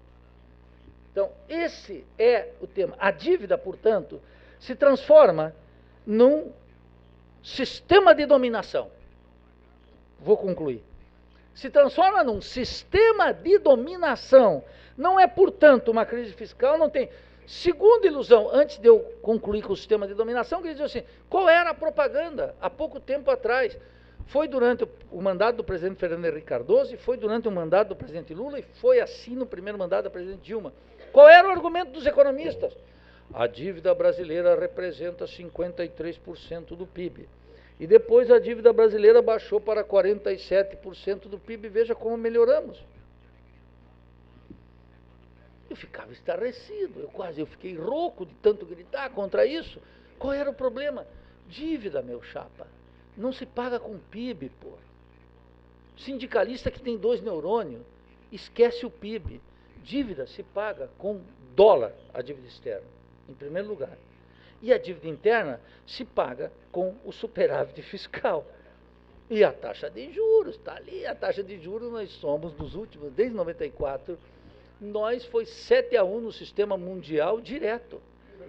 Então, esse é o tema. A dívida, portanto, se transforma num sistema de dominação. Vou concluir. Se transforma num sistema de dominação. Não é, portanto, uma crise fiscal, não tem. Segunda ilusão, antes de eu concluir com o sistema de dominação, queria dizer assim, qual era a propaganda há pouco tempo atrás? Foi durante o mandato do presidente Fernando Henrique Cardoso, e foi durante o mandato do presidente Lula, e foi assim no primeiro mandato da presidente Dilma. Qual era o argumento dos economistas? A dívida brasileira representa 53% do PIB. E depois a dívida brasileira baixou para 47% do PIB. Veja como melhoramos. Eu ficava estarrecido, eu fiquei rouco de tanto gritar contra isso. Qual era o problema? Dívida, meu chapa. Não se paga com PIB, pô. Sindicalista que tem 2 neurônios, esquece o PIB. Dívida se paga com dólar, a dívida externa, em primeiro lugar. E a dívida interna se paga com o superávit fiscal. E a taxa de juros, está ali, a taxa de juros nós somos dos últimos, desde 94, nós foi 7-1 no sistema mundial direto.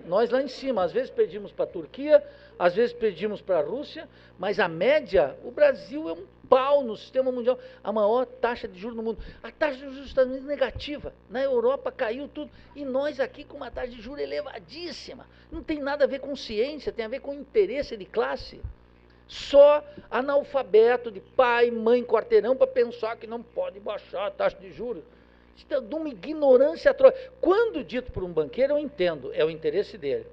Nós lá em cima, às vezes perdimos para a Turquia, às vezes perdimos para a Rússia, mas a média, o Brasil é um pau no sistema mundial, a maior taxa de juros no mundo. A taxa de juros dos Estados Unidos é negativa, na Europa caiu tudo, e nós aqui com uma taxa de juros elevadíssima. Não tem nada a ver com ciência, tem a ver com interesse de classe. Só analfabeto de pai, mãe, quarteirão para pensar que não pode baixar a taxa de juros. Isso é de uma ignorância atroz. Quando dito por um banqueiro, eu entendo, é o interesse dele.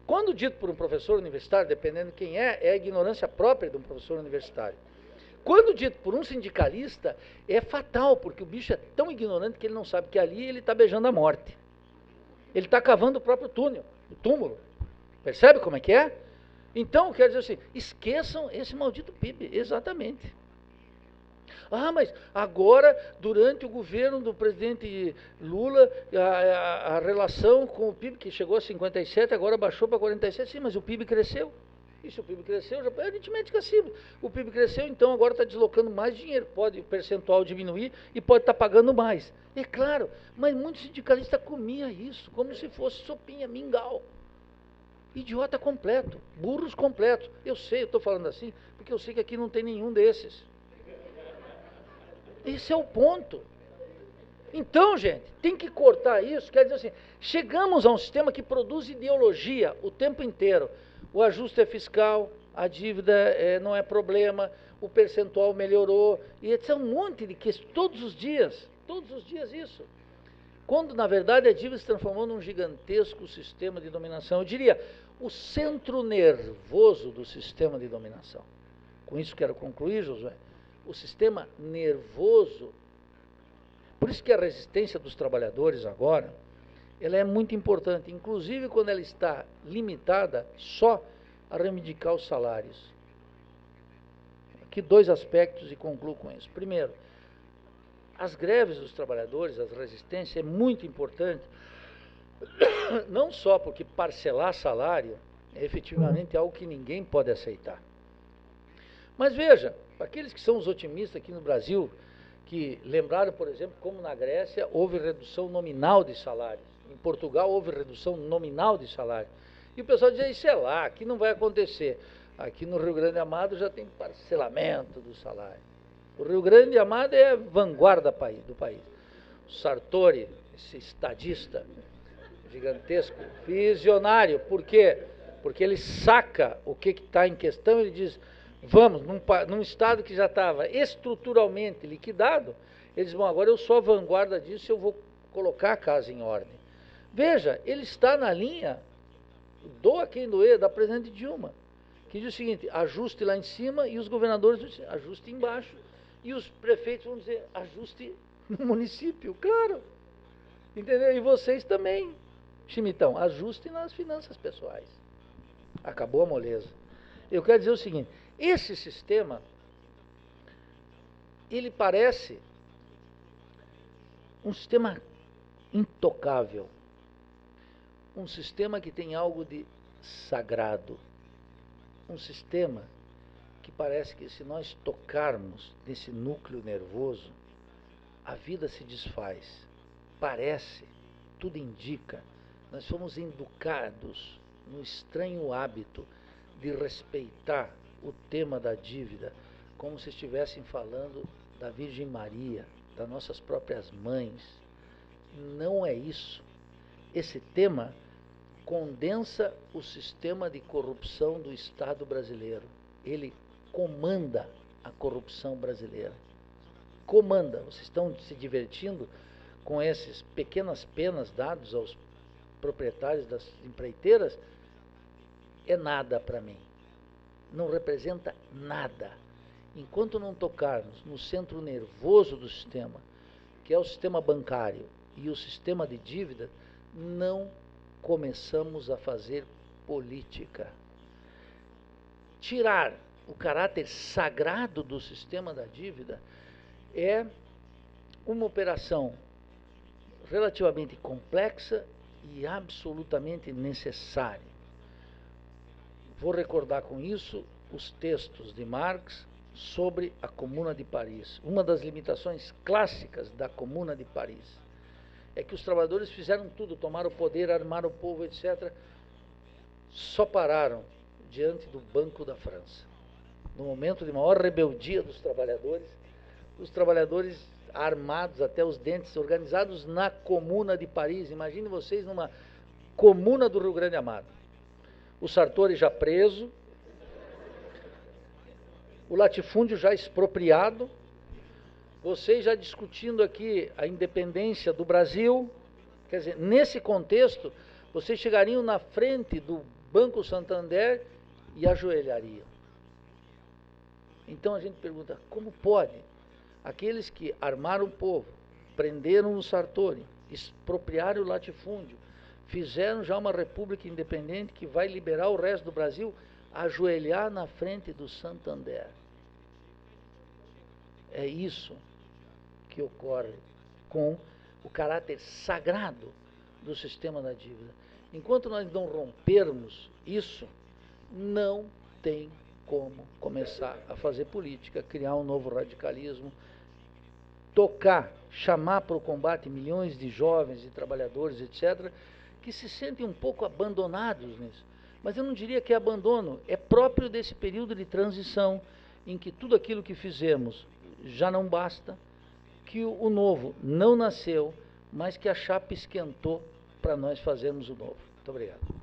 Quando dito por um professor universitário, dependendo de quem é a ignorância própria de um professor universitário. Quando dito por um sindicalista, é fatal, porque o bicho é tão ignorante que ele não sabe que ali ele está beijando a morte. Ele está cavando o próprio túnel, o túmulo. Percebe como é que é? Então, quero dizer assim, esqueçam esse maldito PIB, exatamente. Ah, mas agora, durante o governo do presidente Lula, a relação com o PIB, que chegou a 57, agora baixou para 47, sim, mas o PIB cresceu. E se o PIB cresceu, já é aritmética simples. O PIB cresceu, então agora está deslocando mais dinheiro, pode o percentual diminuir e pode estar pagando mais. É claro, mas muitos sindicalistas comiam isso, como se fosse sopinha, mingau. Idiota completo, burros completos. Eu sei, eu estou falando assim, porque eu sei que aqui não tem nenhum desses. Esse é o ponto. Então, gente, tem que cortar isso. Quer dizer assim, chegamos a um sistema que produz ideologia o tempo inteiro. O ajuste é fiscal, a dívida não é problema, o percentual melhorou, e é um monte de questões, todos os dias isso. Quando, na verdade, a dívida se transformou num gigantesco sistema de dominação. Eu diria, o centro nervoso do sistema de dominação. Com isso quero concluir, Josué. O sistema nervoso. Por isso que a resistência dos trabalhadores agora, ela é muito importante, inclusive quando ela está limitada só a reivindicar os salários. Aqui 2 aspectos e concluo com isso. Primeiro, as greves dos trabalhadores, as resistências, é muito importante, não só porque parcelar salário é efetivamente algo que ninguém pode aceitar. Mas veja, aqueles que são os otimistas aqui no Brasil, que lembraram, por exemplo, como na Grécia houve redução nominal de salários, em Portugal houve redução nominal de salário. E o pessoal dizia, isso é lá, aqui não vai acontecer. Aqui no Rio Grande do Amado já tem parcelamento do salário. O Rio Grande do Amado é a vanguarda do país. O Sartori, esse estadista gigantesco, visionário. Por quê? Porque ele saca o que está em questão, ele diz, vamos, num estado que já estava estruturalmente liquidado, eles vão, agora eu sou a vanguarda disso, eu vou colocar a casa em ordem. Veja, ele está na linha, doa quem doer, da presidente Dilma, que diz o seguinte, ajuste lá em cima, e os governadores dizem, ajuste embaixo, e os prefeitos vão dizer, ajuste no município, claro. Entendeu? E vocês também, Chimitão, ajustem nas finanças pessoais. Acabou a moleza. Eu quero dizer o seguinte, esse sistema, ele parece um sistema intocável, um sistema que tem algo de sagrado, um sistema que parece que se nós tocarmos nesse núcleo nervoso, a vida se desfaz. Parece, tudo indica, nós fomos educados no estranho hábito de respeitar o tema da dívida como se estivessem falando da Virgem Maria, das nossas próprias mães. Não é isso. Esse tema condensa o sistema de corrupção do Estado brasileiro. Ele comanda a corrupção brasileira. Comanda. Vocês estão se divertindo com essas pequenas penas dadas aos proprietários das empreiteiras? É nada para mim. Não representa nada. Enquanto não tocarmos no centro nervoso do sistema, que é o sistema bancário e o sistema de dívida, não começamos a fazer política. Tirar o caráter sagrado do sistema da dívida é uma operação relativamente complexa e absolutamente necessária. Vou recordar com isso os textos de Marx sobre a Comuna de Paris. Uma das limitações clássicas da Comuna de Paris é que os trabalhadores fizeram tudo, tomaram o poder, armaram o povo, etc. Só pararam diante do Banco da França. No momento de maior rebeldia dos trabalhadores, os trabalhadores armados até os dentes, organizados na Comuna de Paris. Imagine vocês numa comuna do Rio Grande Amado. O Sartori já preso, o latifúndio já expropriado, vocês já discutindo aqui a independência do Brasil. Quer dizer, nesse contexto, vocês chegariam na frente do Banco Santander e ajoelhariam. Então a gente pergunta, como pode aqueles que armaram o povo, prenderam o Sartori, expropriaram o latifúndio, fizeram já uma república independente que vai liberar o resto do Brasil, ajoelhar na frente do Santander? É isso que ocorre com o caráter sagrado do sistema da dívida. Enquanto nós não rompermos isso, não tem como começar a fazer política, criar um novo radicalismo, tocar, chamar para o combate milhões de jovens e trabalhadores, etc., que se sentem um pouco abandonados nisso. Mas eu não diria que é abandono, é próprio desse período de transição em que tudo aquilo que fizemos já não basta, que o novo não nasceu, mas que a chapa esquentou para nós fazermos o novo. Muito obrigado.